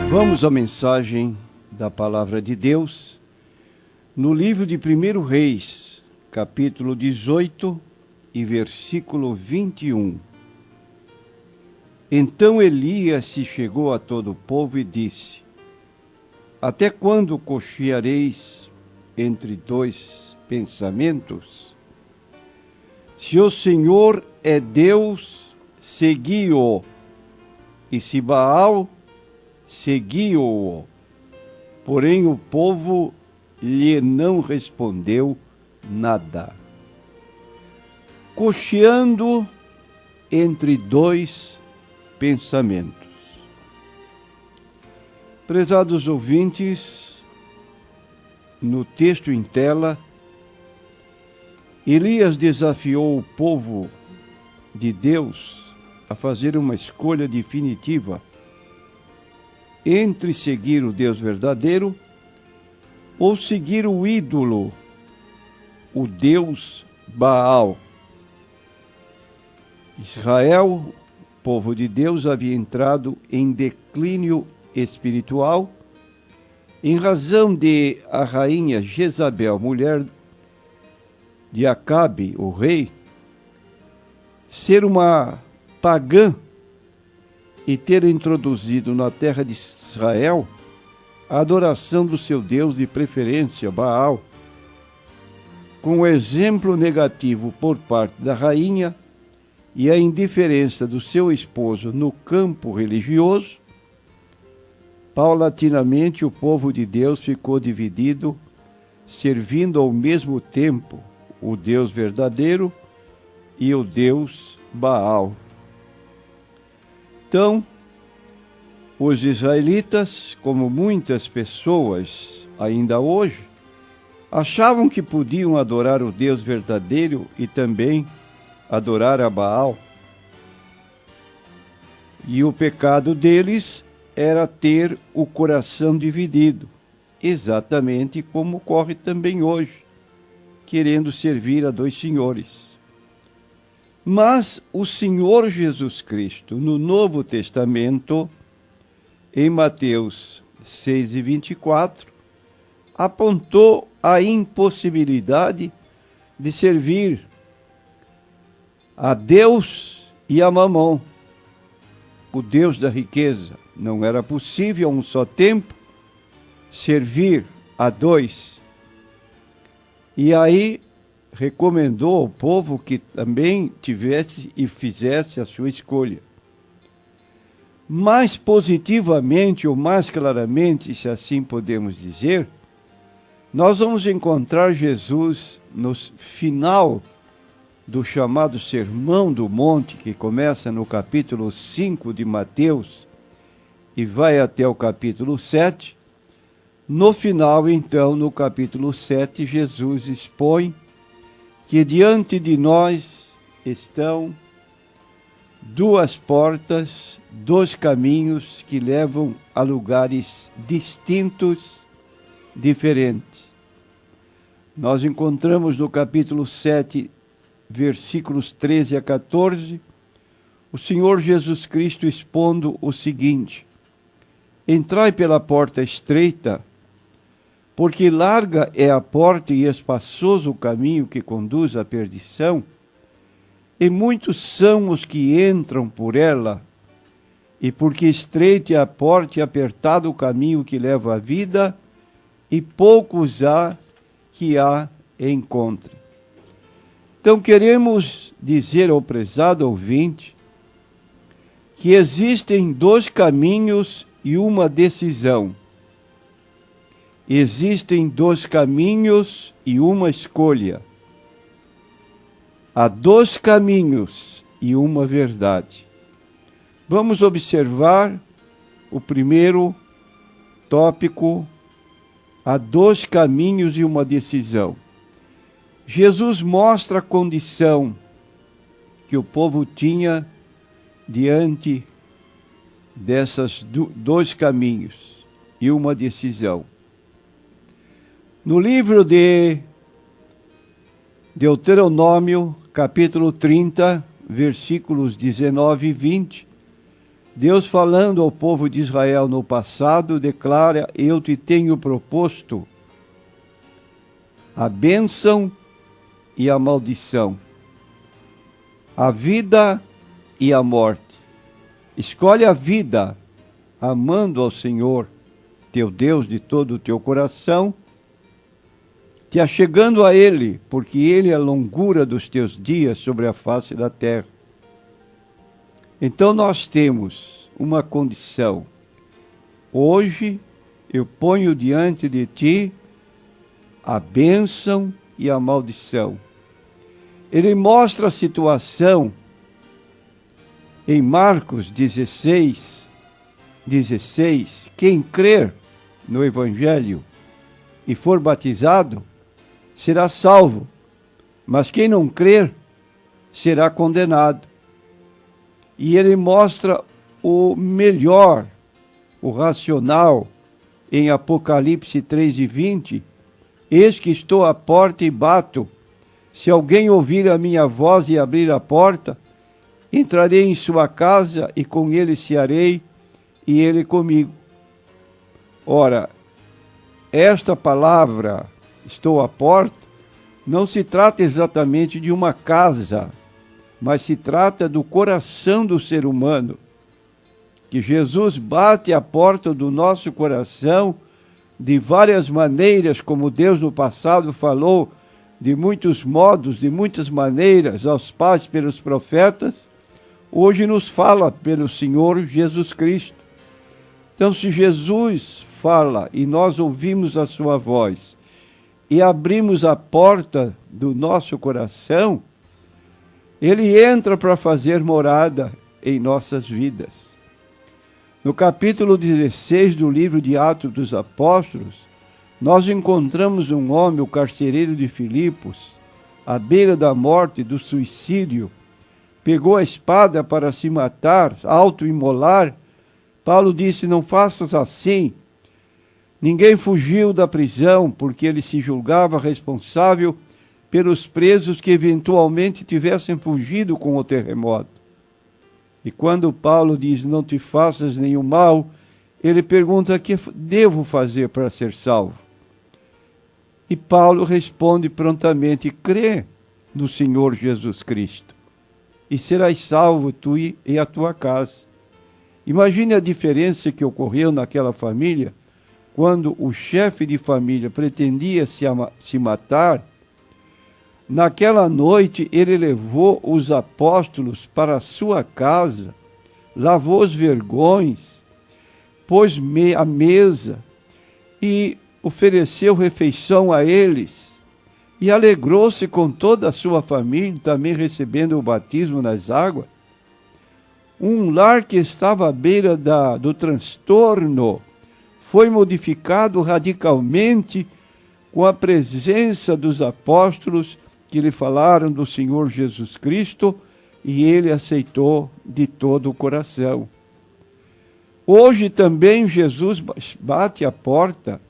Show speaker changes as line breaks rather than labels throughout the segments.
Vamos à mensagem da Palavra de Deus no livro de 1 Reis, capítulo 18 e versículo 21. Então Elias se chegou a todo o povo e disse: Até quando cocheareis entre dois pensamentos? Se o Senhor é Deus, segui-o, e se Baal, segui-o. Porém o povo lhe não respondeu nada. Cocheando entre dois pensamentos. Prezados ouvintes, no texto em tela, Elias desafiou o povo de Deus a fazer uma escolha definitiva entre seguir o Deus verdadeiro ou seguir o ídolo, o Deus Baal. Israel, povo de Deus, havia entrado em declínio espiritual em razão de a rainha Jezabel, mulher de Acabe, o rei, ser uma pagã e ter introduzido na terra de Israel a adoração do seu Deus, de preferência Baal, com o exemplo negativo por parte da rainha e a indiferença do seu esposo no campo religioso. Paulatinamente o povo de Deus ficou dividido, servindo ao mesmo tempo o Deus verdadeiro e o Deus Baal. Então, os israelitas, como muitas pessoas ainda hoje, achavam que podiam adorar o Deus verdadeiro e também adorar a Baal. E o pecado deles era ter o coração dividido, exatamente como ocorre também hoje, querendo servir a dois senhores. Mas o Senhor Jesus Cristo, no Novo Testamento, em Mateus 6:24, apontou a impossibilidade de servir a Deus e a Mamon, o Deus da riqueza. Não era possível a um só tempo servir a dois. E aí recomendou ao povo que também tivesse e fizesse a sua escolha. Mais positivamente ou mais claramente, se assim podemos dizer, nós vamos encontrar Jesus no final do chamado Sermão do Monte, que começa no capítulo 5 de Mateus e vai até o capítulo 7. No final, então, no capítulo 7, Jesus expõe que diante de nós estão duas portas, dois caminhos que levam a lugares distintos, diferentes. Nós encontramos no capítulo 7, versículos 13 a 14, o Senhor Jesus Cristo expondo o seguinte: Entrai pela porta estreita, porque larga é a porta e espaçoso o caminho que conduz à perdição, e muitos são os que entram por ela, e porque estreita é a porta e apertado o caminho que leva à vida, e poucos há que a encontrem. Então queremos dizer ao prezado ouvinte que existem dois caminhos e uma decisão. Existem dois caminhos e uma escolha. Há dois caminhos e uma verdade. Vamos observar o primeiro tópico: há dois caminhos e uma decisão. Jesus mostra a condição que o povo tinha diante desses dois caminhos e uma decisão. No livro de Deuteronômio, capítulo 30, versículos 19 e 20, Deus, falando ao povo de Israel no passado, declara: eu te tenho proposto a bênção e a maldição, a vida e a morte. Escolhe a vida, amando ao Senhor, teu Deus, de todo o teu coração, te achegando a Ele, porque Ele é a longura dos teus dias sobre a face da terra. Então nós temos uma condição. Hoje eu ponho diante de ti a bênção e a maldição. Ele mostra a situação em Marcos 16, quem crer no Evangelho e for batizado, será salvo, mas quem não crer, será condenado. E ele mostra o melhor, o racional, em Apocalipse 3:20, eis que estou à porta e bato, se alguém ouvir a minha voz e abrir a porta, entrarei em sua casa e com ele cearei e ele comigo. Ora, esta palavra, estou à porta, não se trata exatamente de uma casa, mas se trata do coração do ser humano, que Jesus bate à porta do nosso coração de várias maneiras, como Deus no passado falou, de muitos modos, de muitas maneiras, aos pais pelos profetas, hoje nos fala pelo Senhor Jesus Cristo. Então, se Jesus fala e nós ouvimos a sua voz e abrimos a porta do nosso coração, Ele entra para fazer morada em nossas vidas. No capítulo 16 do livro de Atos dos Apóstolos, nós encontramos um homem, o carcereiro de Filipos, à beira da morte, do suicídio, pegou a espada para se matar, auto-imolar. Paulo disse: não faças assim. Ninguém fugiu da prisão, porque ele se julgava responsável pelos presos que eventualmente tivessem fugido com o terremoto. E quando Paulo diz: não te faças nenhum mal, ele pergunta: o que devo fazer para ser salvo? E Paulo responde prontamente: crê no Senhor Jesus Cristo, e serás salvo tu e a tua casa. Imagine a diferença que ocorreu naquela família, quando o chefe de família pretendia se matar. Naquela noite ele levou os apóstolos para a sua casa, lavou os vergões, pôs a mesa e ofereceu refeição a eles, e alegrou-se com toda a sua família, também recebendo o batismo nas águas. Um lar que estava à beira do transtorno foi modificado radicalmente com a presença dos apóstolos que lhe falaram do Senhor Jesus Cristo, e ele aceitou de todo o coração. Hoje também Jesus bate a porta,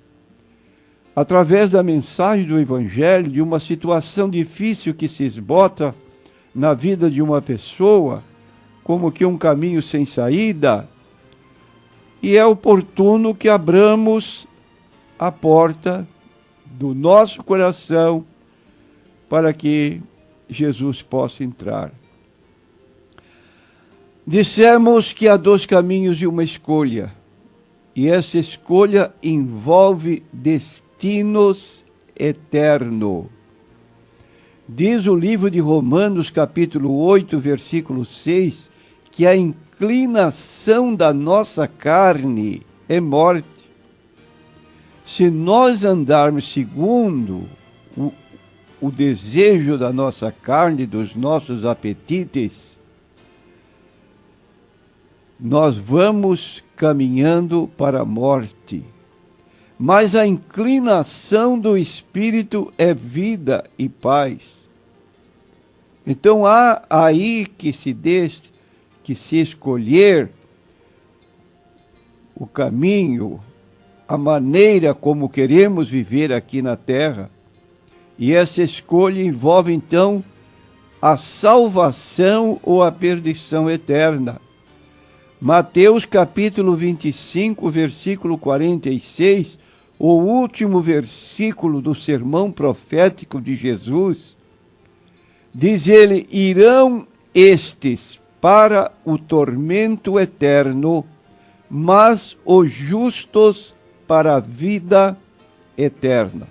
através da mensagem do Evangelho, de uma situação difícil que se esbota na vida de uma pessoa, como que um caminho sem saída, e é oportuno que abramos a porta do nosso coração para que Jesus possa entrar. Dissemos que há dois caminhos e uma escolha, e essa escolha envolve destinos eternos. Diz o livro de Romanos, capítulo 8, versículo 6, que a inclinação da nossa carne é morte. Se nós andarmos segundo o desejo da nossa carne, dos nossos apetites, nós vamos caminhando para a morte. Mas a inclinação do Espírito é vida e paz. Então há aí que se escolher o caminho, a maneira como queremos viver aqui na terra. E essa escolha envolve, então, a salvação ou a perdição eterna. Mateus capítulo 25, versículo 46, o último versículo do sermão profético de Jesus, diz ele: irão estes para o tormento eterno, mas os justos para a vida eterna.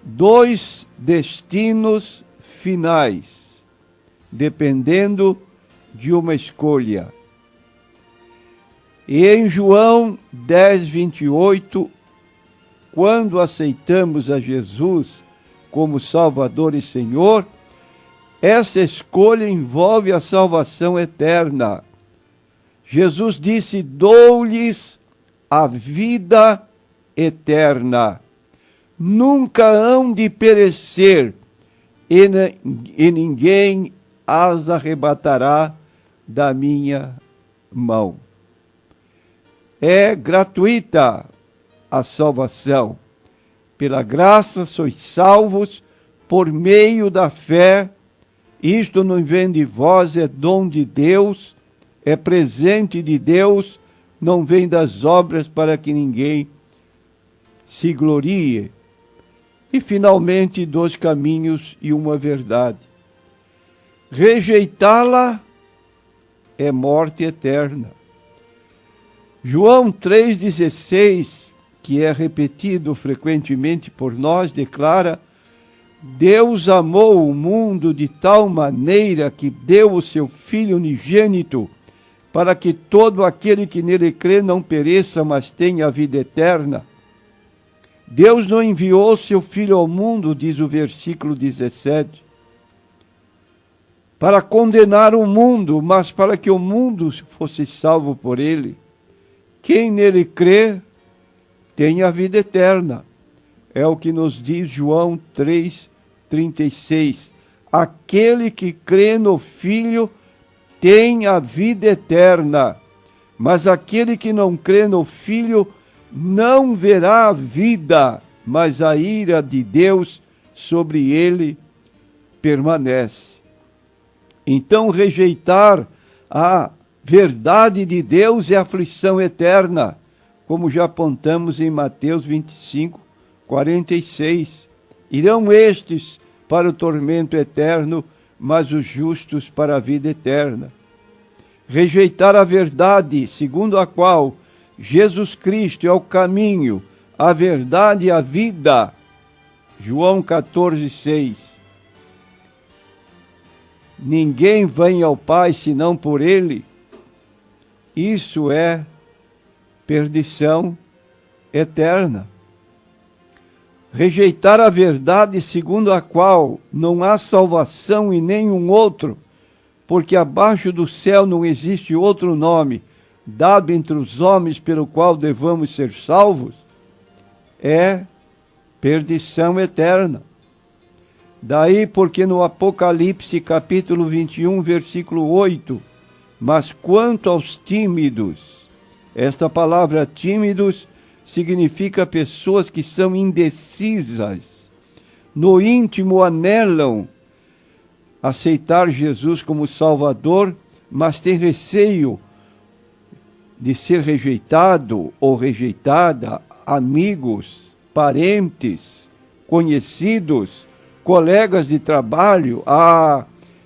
Dois destinos finais, dependendo de uma escolha. E em João 10, 28, quando aceitamos a Jesus como Salvador e Senhor, essa escolha envolve a salvação eterna. Jesus disse: dou-lhes a vida eterna. Nunca hão de perecer, e ninguém as arrebatará da minha mão. É gratuita a salvação. Pela graça sois salvos por meio da fé. Isto não vem de vós, é dom de Deus, é presente de Deus, não vem das obras para que ninguém se glorie. E finalmente, dois caminhos e uma verdade. Rejeitá-la é morte eterna. João 3,16, que é repetido frequentemente por nós, declara: Deus amou o mundo de tal maneira que deu o seu Filho unigênito, para que todo aquele que nele crê não pereça, mas tenha a vida eterna. Deus não enviou seu Filho ao mundo, diz o versículo 17, para condenar o mundo, mas para que o mundo fosse salvo por ele. Quem nele crê tem a vida eterna. É o que nos diz João 3,36. Aquele que crê no Filho tem a vida eterna, mas aquele que não crê no Filho não verá a vida, mas a ira de Deus sobre ele permanece. Então, rejeitar a verdade de Deus é aflição eterna, como já apontamos em Mateus 25, 46. Irão estes para o tormento eterno, mas os justos para a vida eterna. Rejeitar a verdade, segundo a qual Jesus Cristo é o caminho, a verdade e a vida. João 14, 6. Ninguém vem ao Pai senão por Ele. Isso é perdição eterna. Rejeitar a verdade segundo a qual não há salvação em nenhum outro, porque abaixo do céu não existe outro nome dado entre os homens pelo qual devamos ser salvos, é perdição eterna. Daí porque no Apocalipse capítulo 21, versículo 8, mas quanto aos tímidos, esta palavra tímidos significa pessoas que são indecisas, no íntimo anelam aceitar Jesus como Salvador, mas têm receio de ser rejeitado ou rejeitada, amigos, parentes, conhecidos, colegas de trabalho.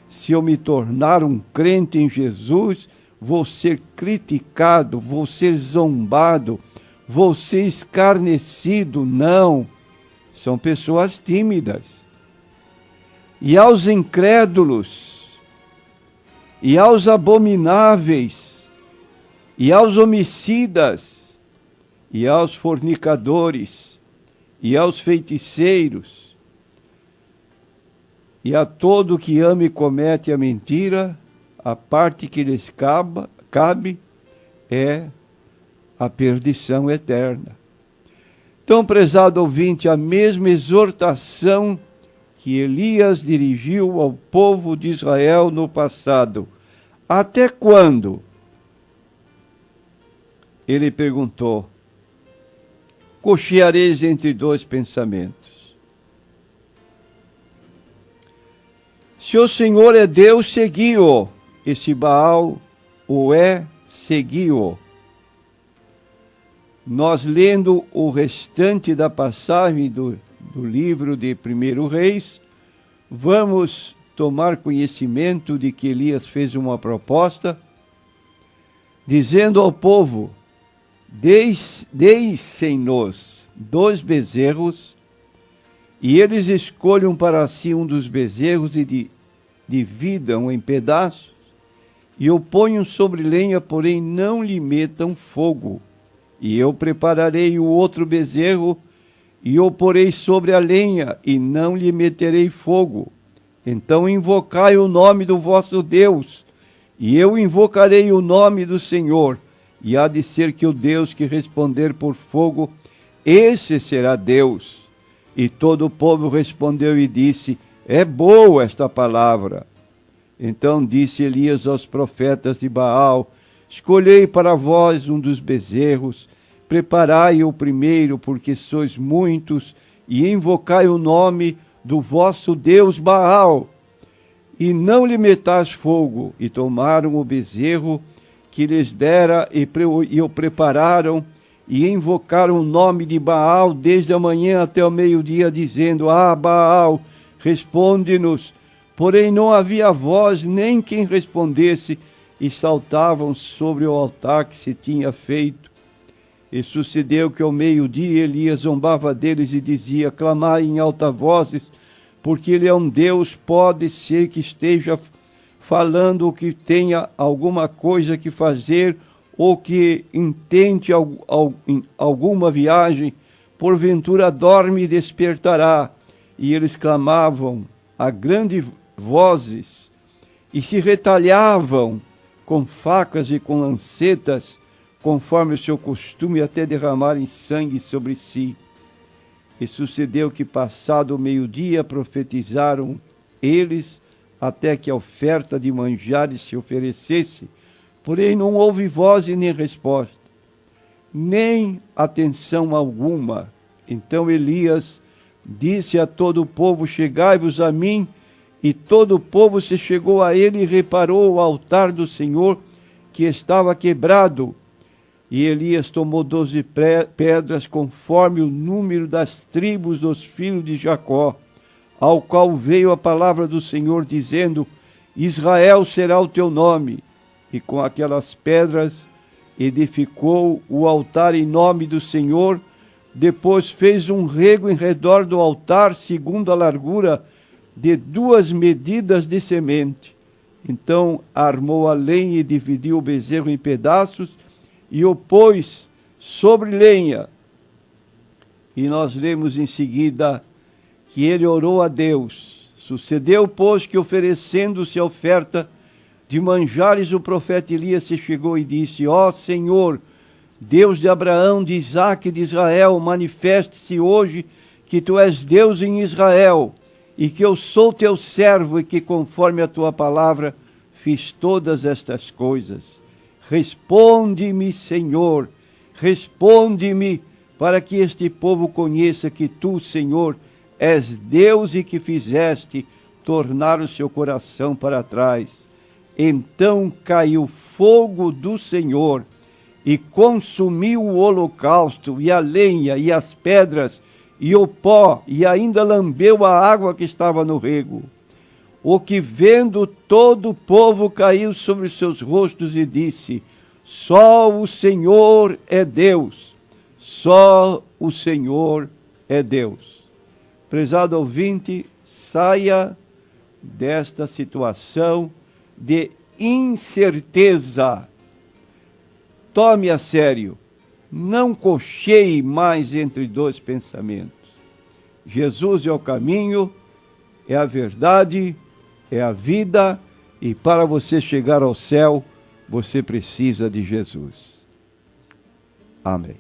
Se eu me tornar um crente em Jesus, vou ser criticado, vou ser zombado, vou ser escarnecido. Não, são pessoas tímidas. E aos incrédulos, e aos abomináveis, e aos homicidas, e aos fornicadores, e aos feiticeiros, e a todo que ama e comete a mentira, a parte que lhes cabe é a perdição eterna. Então, prezado ouvinte, a mesma exortação que Elias dirigiu ao povo de Israel no passado. Até quando? Ele perguntou: cocheareis entre dois pensamentos. Se o Senhor é Deus, segui-o. E se Baal o é, segui-o. Nós, lendo o restante da passagem do livro de 1 Reis, vamos tomar conhecimento de que Elias fez uma proposta, dizendo ao povo: deixem-nos 2 bezerros, e eles escolham para si um dos bezerros e dividam em pedaços, e o ponham sobre lenha, porém não lhe metam fogo. E eu prepararei o outro bezerro, e o porei sobre a lenha, e não lhe meterei fogo. Então invocai o nome do vosso Deus, e eu invocarei o nome do Senhor, e há de ser que o Deus que responder por fogo, esse será Deus. E todo o povo respondeu e disse: é boa esta palavra. Então disse Elias aos profetas de Baal: escolhei para vós um dos bezerros, preparai-o primeiro, porque sois muitos, e invocai o nome do vosso Deus Baal, e não lhe metais fogo. E tomaram o bezerro que lhes dera e o prepararam, e invocaram o nome de Baal desde a manhã até o meio-dia, dizendo: ah, Baal, responde-nos. Porém não havia voz, nem quem respondesse, e saltavam sobre o altar que se tinha feito. E sucedeu que ao meio-dia Elias zombava deles e dizia: clamai em alta vozes, porque ele é um Deus, pode ser que esteja falando, ou que tenha alguma coisa que fazer, ou que intente alguma viagem, porventura dorme e despertará. E eles clamavam a grandes vozes, e se retalhavam com facas e com lancetas, conforme o seu costume, até derramarem sangue sobre si. E sucedeu que, passado o meio-dia, profetizaram eles, até que a oferta de manjares se oferecesse, porém não houve voz e nem resposta, nem atenção alguma. Então Elias disse a todo o povo: chegai-vos a mim. E todo o povo se chegou a ele e reparou o altar do Senhor, que estava quebrado. E Elias tomou 12 pedras, conforme o número das tribos dos filhos de Jacó, ao qual veio a palavra do Senhor, dizendo: Israel será o teu nome. E com aquelas pedras edificou o altar em nome do Senhor. Depois fez um rego em redor do altar, segundo a largura de 2 medidas de semente. Então armou a lenha e dividiu o bezerro em pedaços, e o pôs sobre lenha. E nós lemos em seguida que ele orou a Deus. Sucedeu, pois, que oferecendo-se a oferta de manjares, o profeta Elias se chegou e disse: ó Senhor, Deus de Abraão, de Isaque e de Israel, manifeste-se hoje que tu és Deus em Israel, e que eu sou teu servo, e que conforme a tua palavra fiz todas estas coisas. Responde-me, Senhor, responde-me, para que este povo conheça que tu, Senhor, és Deus, e que fizeste tornar o seu coração para trás. Então caiu fogo do Senhor, e consumiu o holocausto, e a lenha, e as pedras, e o pó, e ainda lambeu a água que estava no rego. O que, vendo todo o povo, caiu sobre seus rostos e disse: só o Senhor é Deus, só o Senhor é Deus. Prezado ouvinte, saia desta situação de incerteza. Tome a sério. Não cocheie mais entre 2 pensamentos. Jesus é o caminho, é a verdade, é a vida, e para você chegar ao céu, você precisa de Jesus. Amém.